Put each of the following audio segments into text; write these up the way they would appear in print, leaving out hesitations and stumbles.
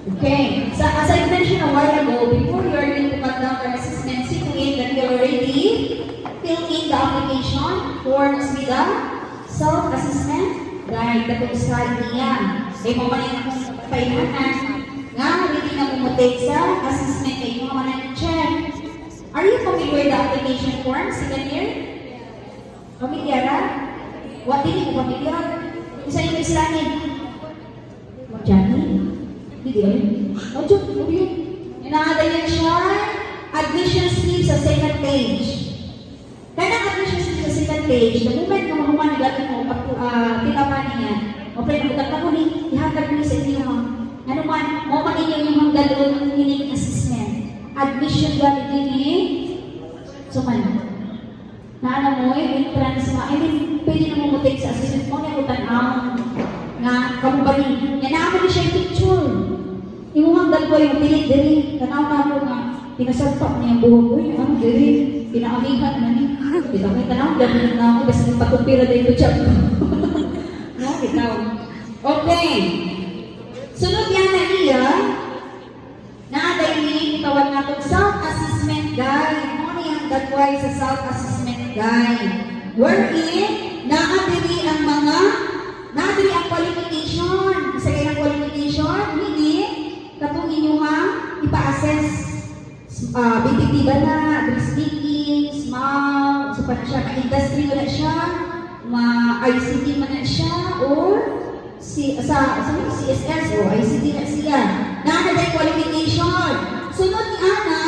Okay, so as I mentioned a while ago, before you are going to conduct an assessment, see to it that you already fill in the application forms with the self-assessment guide. Katong slide niya. Kaya mo man yung painahan nga, ready na mumutik sa assessment kayo mo man check. Are you familiar with the application form? Second year? Familiar ha? What did you familiar? Isa yung islamin? Mag-Johnny? Hindi rin. O, Diyo, ano yun? Inaada yan siya, admission slip sa second page. Kaya ang admission slip sa second page, the moment na mahuman na gano'n mo, tinapan niya, o pwede mo tatapon ko ni, ihatag ko sa inyo ha. Ano man, mo man inyo yung mga gano'n ng hining assessment. Admission gano'n din eh. So man, naano mo eh, entrance mo, I mean, pwede na mo take sa assessment mo, niya ko tanawang nga kamubali. Yan na ako ni siya yung picture. Yung hanggang ko yung pilit-diri, tanaw na ako nga, pinasagpak niya yung buhok ko, yung ano, diri, pinaamihan na niya. Ito ko yung tanaw, dahil na ako, basta nagpatumpira na yung chap ko. No, ikaw. Okay. Sunod yan na iya, na-dahil tawag na itong self-assessment guide. Ano yung dagway sa self-assessment guide? Wherein, na-adili ang mga na-adili ang qualification. Isa kayo ng qualification, hindi katong inyong ipa-assess. BTT ba na, speaking, small, so pa na siya, ka-industry mo na siya, ma-ICT mo na siya, or CSS o ICT na siya. Na-adili qualification. Sunod ni Ana,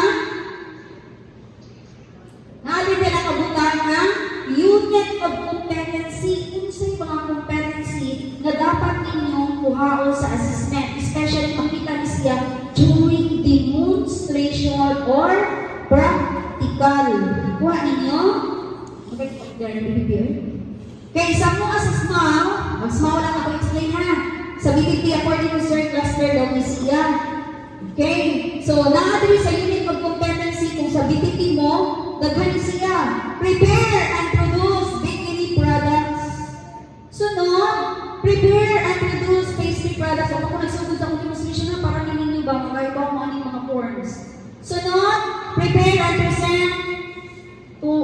na-adili na kabutan ng unit of competency. Kung sa'yo mga competency na dapat ninyong kuhaon sa assessment, especially makita niya siya during demonstration or practical. Kuha ninyo? Okay, there na BBP. Okay, sa mo as small, mag-small lang ako explain ha. Sa BBP, according to Sir Cluster daw ni siya. Okay, so na-adri sa unit of competency kung sa BTP mo, daghan siya. Prepare and produce bakery products. Sunod, prepare and produce pastry products. Ako kung nagsugod sa akong demonstration na, parang ninyo ba, kahit ba mo mga forms. Sunod, prepare and present